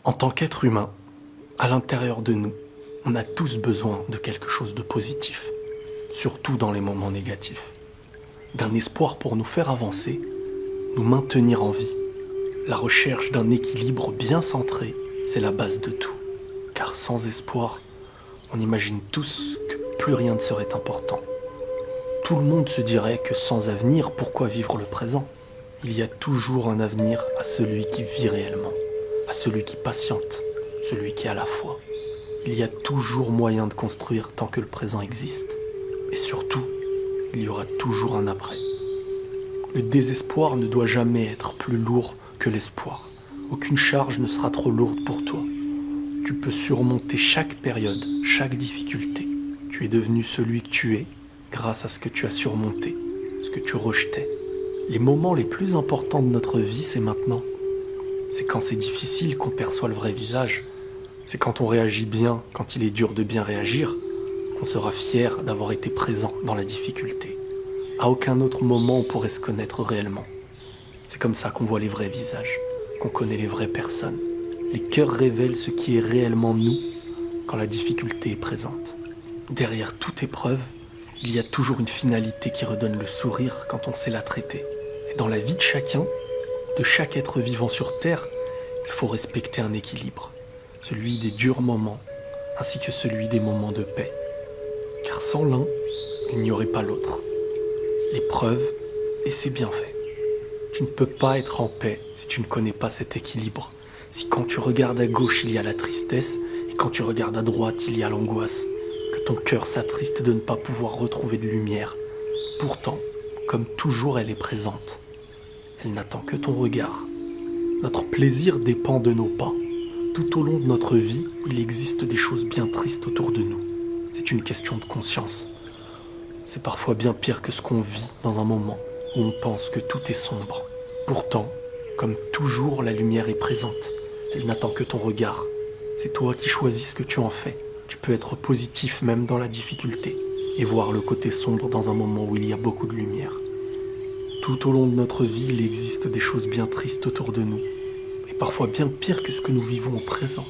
En tant qu'être humain, à l'intérieur de nous, on a tous besoin de quelque chose de positif, surtout dans les moments négatifs. D'un espoir pour nous faire avancer, nous maintenir en vie. La recherche d'un équilibre bien centré, c'est la base de tout. Car sans espoir, on imagine tous que plus rien ne serait important. Tout le monde se dirait que sans avenir, pourquoi vivre le présent? Il y a toujours un avenir à celui qui vit réellement, à celui qui patiente, celui qui a la foi. Il y a toujours moyen de construire tant que le présent existe. Et surtout, il y aura toujours un après. Le désespoir ne doit jamais être plus lourd que l'espoir. Aucune charge ne sera trop lourde pour toi. Tu peux surmonter chaque période, chaque difficulté. Tu es devenu celui que tu es grâce à ce que tu as surmonté, ce que tu rejetais. Les moments les plus importants de notre vie, c'est maintenant. C'est quand c'est difficile qu'on perçoit le vrai visage. C'est quand on réagit bien, quand il est dur de bien réagir, qu'on sera fier d'avoir été présent dans la difficulté. À aucun autre moment on pourrait se connaître réellement. C'est comme ça qu'on voit les vrais visages, qu'on connaît les vraies personnes. Les cœurs révèlent ce qui est réellement nous quand la difficulté est présente. Derrière toute épreuve, il y a toujours une finalité qui redonne le sourire quand on sait la traiter. Et dans la vie de chacun, de chaque être vivant sur Terre, il faut respecter un équilibre. Celui des durs moments, ainsi que celui des moments de paix. Car sans l'un, il n'y aurait pas l'autre. L'épreuve et ses bienfaits. Tu ne peux pas être en paix si tu ne connais pas cet équilibre. Si quand tu regardes à gauche, il y a la tristesse, et quand tu regardes à droite, il y a l'angoisse. Que ton cœur s'attriste de ne pas pouvoir retrouver de lumière. Pourtant, comme toujours, elle est présente. Elle n'attend que ton regard. Notre plaisir dépend de nos pas. Tout au long de notre vie, il existe des choses bien tristes autour de nous. C'est une question de conscience. C'est parfois bien pire que ce qu'on vit dans un moment où on pense que tout est sombre. Pourtant, comme toujours, la lumière est présente. Elle n'attend que ton regard. C'est toi qui choisis ce que tu en fais. Tu peux être positif même dans la difficulté et voir le côté sombre dans un moment où il y a beaucoup de lumière. Tout au long de notre vie, il existe des choses bien tristes autour de nous, et parfois bien pire que ce que nous vivons au présent.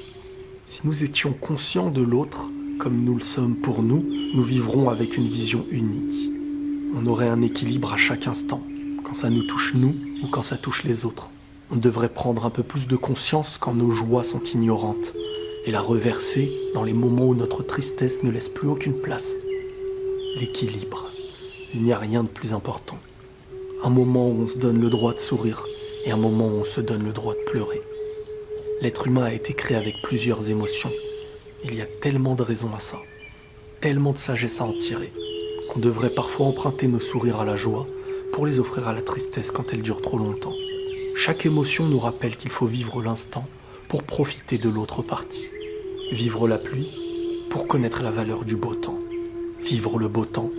Si nous étions conscients de l'autre, comme nous le sommes pour nous, nous vivrons avec une vision unique. On aurait un équilibre à chaque instant, quand ça nous touche nous ou quand ça touche les autres. On devrait prendre un peu plus de conscience quand nos joies sont ignorantes, et la reverser dans les moments où notre tristesse ne laisse plus aucune place. L'équilibre. Il n'y a rien de plus important. Un moment où on se donne le droit de sourire et un moment où on se donne le droit de pleurer. L'être humain a été créé avec plusieurs émotions. Il y a tellement de raisons à ça, tellement de sagesse à en tirer, qu'on devrait parfois emprunter nos sourires à la joie pour les offrir à la tristesse quand elle dure trop longtemps. Chaque émotion nous rappelle qu'il faut vivre l'instant pour profiter de l'autre partie. Vivre la pluie pour connaître la valeur du beau temps. Vivre le beau temps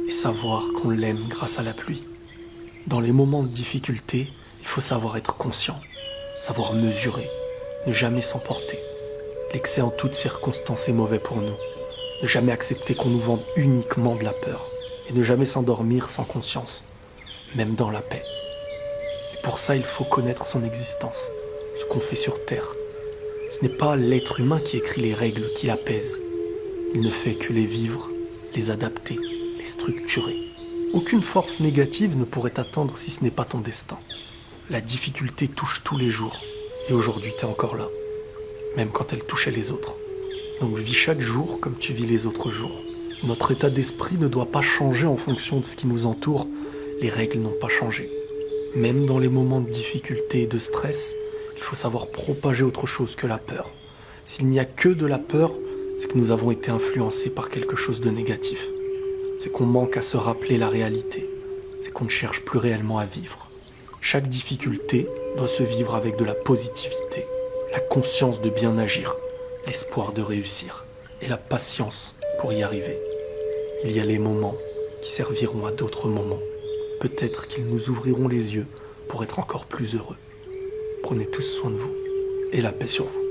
et savoir qu'on l'aime grâce à la pluie. Dans les moments de difficulté, il faut savoir être conscient, savoir mesurer, ne jamais s'emporter. L'excès en toutes circonstances est mauvais pour nous. Ne jamais accepter qu'on nous vende uniquement de la peur et ne jamais s'endormir sans conscience, même dans la paix. Et pour ça, il faut connaître son existence, ce qu'on fait sur Terre. Ce n'est pas l'être humain qui écrit les règles qui l'apaisent. Il ne fait que les vivre, les adapter, les structurer. Aucune force négative ne pourrait t'atteindre si ce n'est pas ton destin. La difficulté touche tous les jours, et aujourd'hui t'es encore là, même quand elle touchait les autres. Donc vis chaque jour comme tu vis les autres jours. Notre état d'esprit ne doit pas changer en fonction de ce qui nous entoure, les règles n'ont pas changé. Même dans les moments de difficulté et de stress, il faut savoir propager autre chose que la peur. S'il n'y a que de la peur, c'est que nous avons été influencés par quelque chose de négatif. C'est qu'on manque à se rappeler la réalité. C'est qu'on ne cherche plus réellement à vivre. Chaque difficulté doit se vivre avec de la positivité, la conscience de bien agir, l'espoir de réussir et la patience pour y arriver. Il y a les moments qui serviront à d'autres moments. Peut-être qu'ils nous ouvriront les yeux pour être encore plus heureux. Prenez tous soin de vous et la paix sur vous.